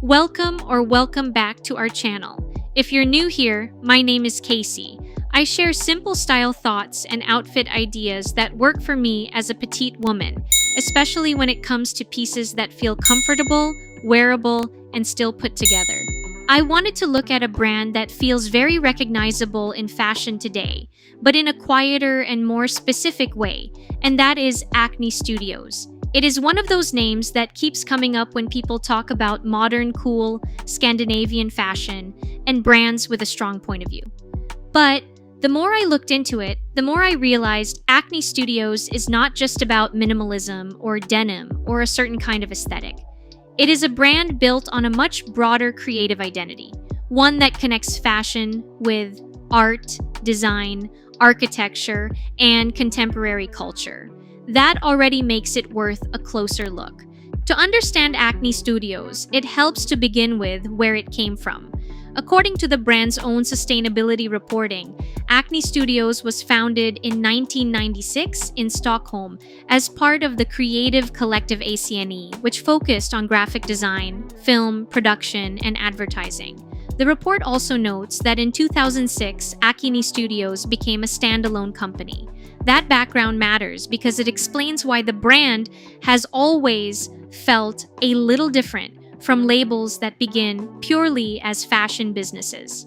Welcome back to our channel. If you're new here, my name is Casey. I share simple style thoughts and outfit ideas that work for me as a petite woman, especially when it comes to pieces that feel comfortable, wearable, and still put together. I wanted to look at a brand that feels very recognizable in fashion today, but in a quieter and more specific way, and that is Acne Studios. It is one of those names that keeps coming up when people talk about modern, cool, Scandinavian fashion and brands with a strong point of view. But the more I looked into it, the more I realized Acne Studios is not just about minimalism or denim or a certain kind of aesthetic. It is a brand built on a much broader creative identity, one that connects fashion with art, design, architecture, and contemporary culture. That already makes it worth a closer look. To understand Acne Studios, it helps to begin with where it came from. According to the brand's own sustainability reporting, Acne Studios was founded in 1996 in Stockholm as part of the creative collective ACNE, which focused on graphic design, film, production, and advertising. The report also notes that in 2006, Acne Studios became a standalone company. That background matters because it explains why the brand has always felt a little different from labels that begin purely as fashion businesses.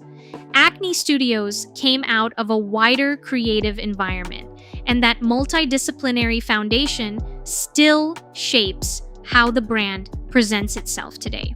Acne Studios came out of a wider creative environment, and that multidisciplinary foundation still shapes how the brand presents itself today.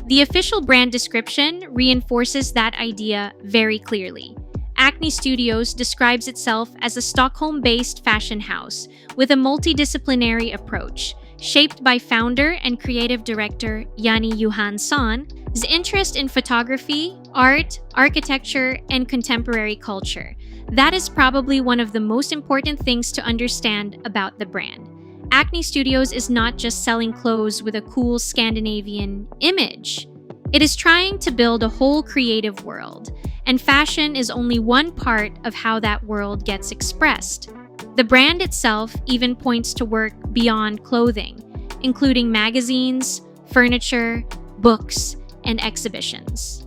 The official brand description reinforces that idea very clearly. Acne Studios describes itself as a Stockholm-based fashion house with a multidisciplinary approach, shaped by founder and creative director Janni Johansson's interest in photography, art, architecture, and contemporary culture. That is probably one of the most important things to understand about the brand. Acne Studios is not just selling clothes with a cool Scandinavian image. It is trying to build a whole creative world, and fashion is only one part of how that world gets expressed. The brand itself even points to work beyond clothing, including magazines, furniture, books, and exhibitions.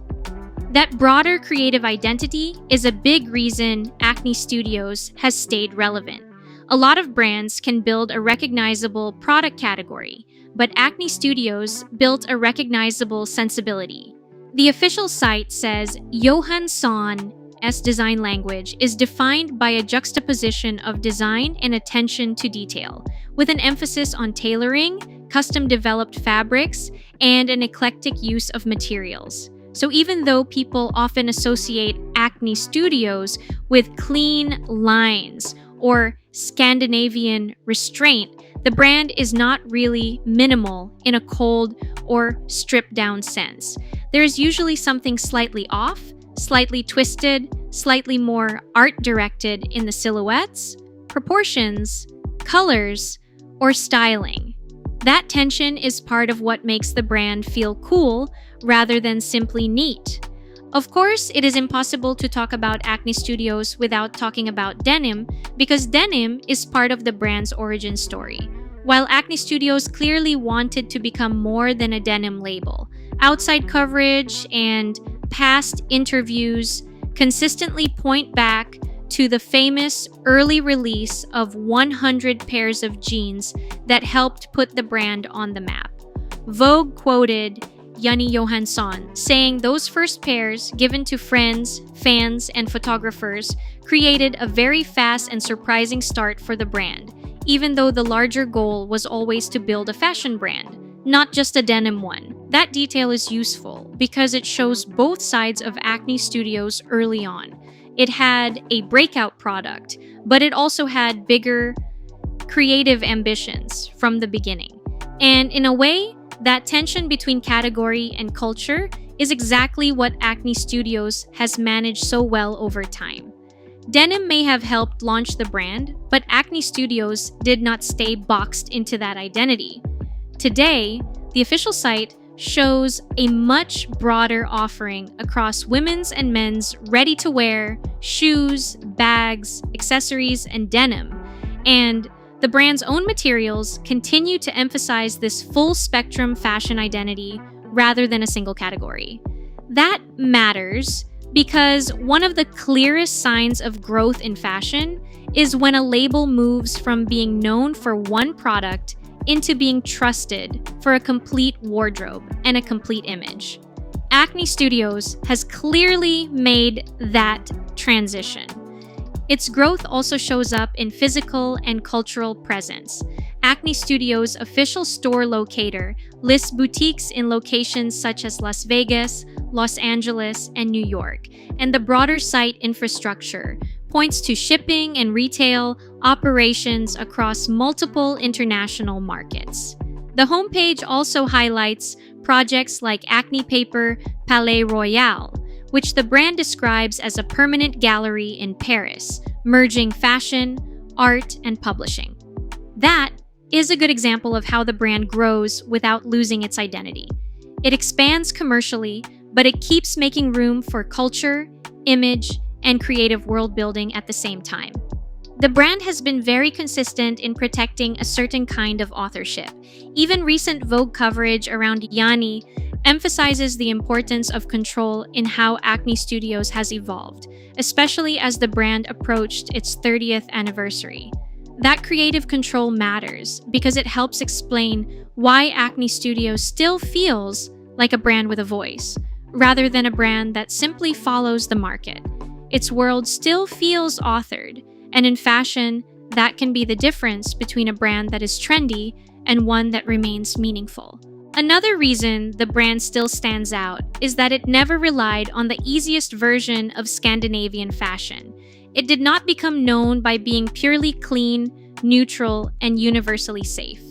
That broader creative identity is a big reason Acne Studios has stayed relevant. A lot of brands can build a recognizable product category, but Acne Studios built a recognizable sensibility. The official site says Johansson's design language is defined by a juxtaposition of design and attention to detail, with an emphasis on tailoring, custom-developed fabrics, and an eclectic use of materials. So even though people often associate Acne Studios with clean lines or Scandinavian restraint, the brand is not really minimal in a cold or stripped-down sense. There is usually something slightly off, slightly twisted, slightly more art-directed in the silhouettes, proportions, colors, or styling. That tension is part of what makes the brand feel cool rather than simply neat. Of course, it is impossible to talk about Acne Studios without talking about denim, because denim is part of the brand's origin story. While Acne Studios clearly wanted to become more than a denim label, outside coverage and past interviews consistently point back to the famous early release of 100 pairs of jeans that helped put the brand on the map. Vogue quoted Janni Johansson saying those first pairs, given to friends, fans, and photographers, created a very fast and surprising start for the brand, even though the larger goal was always to build a fashion brand, not just a denim one. That detail is useful because it shows both sides of Acne Studios early on. It had a breakout product, but it also had bigger creative ambitions from the beginning. And in a way, that tension between category and culture is exactly what Acne Studios has managed so well over time. Denim may have helped launch the brand, but Acne Studios did not stay boxed into that identity. Today, the official site shows a much broader offering across women's and men's ready-to-wear, shoes, bags, accessories, and denim. And the brand's own materials continue to emphasize this full-spectrum fashion identity rather than a single category. That matters because one of the clearest signs of growth in fashion is when a label moves from being known for one product into being trusted for a complete wardrobe and a complete image. Acne Studios has clearly made that transition. Its growth also shows up in physical and cultural presence. Acne Studios' official store locator lists boutiques in locations such as Las Vegas, Los Angeles, and New York, and the broader site infrastructure points to shipping and retail operations across multiple international markets. The homepage also highlights projects like Acne Paper Palais Royal, which the brand describes as a permanent gallery in Paris, merging fashion, art, and publishing. That is a good example of how the brand grows without losing its identity. It expands commercially, but it keeps making room for culture, image, and creative world building at the same time. The brand has been very consistent in protecting a certain kind of authorship. Even recent Vogue coverage around Yanni emphasizes the importance of control in how Acne Studios has evolved, especially as the brand approached its 30th anniversary. That creative control matters because it helps explain why Acne Studios still feels like a brand with a voice, rather than a brand that simply follows the market. Its world still feels authored, and in fashion, that can be the difference between a brand that is trendy and one that remains meaningful. Another reason the brand still stands out is that it never relied on the easiest version of Scandinavian fashion. It did not become known by being purely clean, neutral, and universally safe.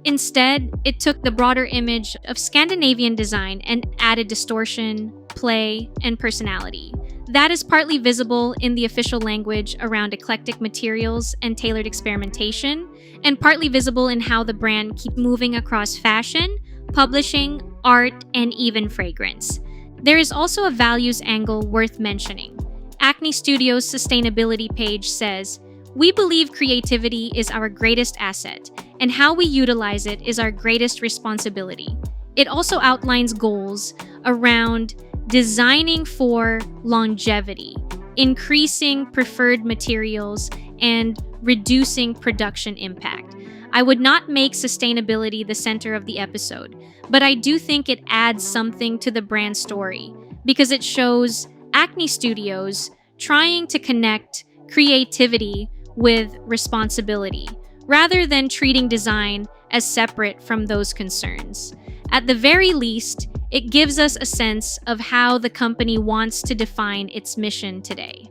Instead, it took the broader image of Scandinavian design and added distortion, play, and personality. That is partly visible in the official language around eclectic materials and tailored experimentation, and partly visible in how the brand keeps moving across fashion, publishing, art, and even fragrance. There is also a values angle worth mentioning. Acne Studios' sustainability page says, "We believe creativity is our greatest asset, and how we utilize it is our greatest responsibility." It also outlines goals around designing for longevity, increasing preferred materials, and reducing production impact. I would not make sustainability the center of the episode, but I do think it adds something to the brand story because it shows Acne Studios trying to connect creativity with responsibility, rather than treating design as separate from those concerns. At the very least, it gives us a sense of how the company wants to define its mission today.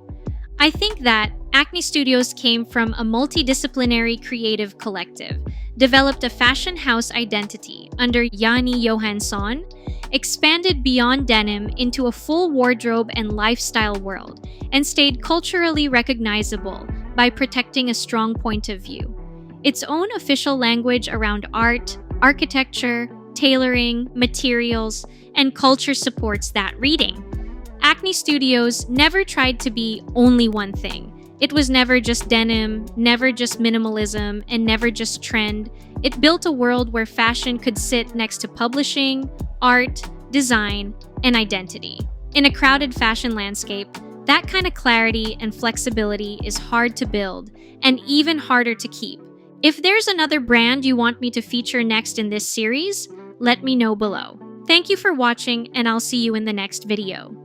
I think that Acne Studios came from a multidisciplinary creative collective, developed a fashion house identity under Yanni Johansson, expanded beyond denim into a full wardrobe and lifestyle world, and stayed culturally recognizable by protecting a strong point of view. Its own official language around art, architecture, tailoring, materials, and culture supports that reading. Acne Studios never tried to be only one thing. It was never just denim, never just minimalism, and never just trend. It built a world where fashion could sit next to publishing, art, design, and identity. In a crowded fashion landscape, that kind of clarity and flexibility is hard to build, and even harder to keep. If there's another brand you want me to feature next in this series, let me know below. Thank you for watching, and I'll see you in the next video.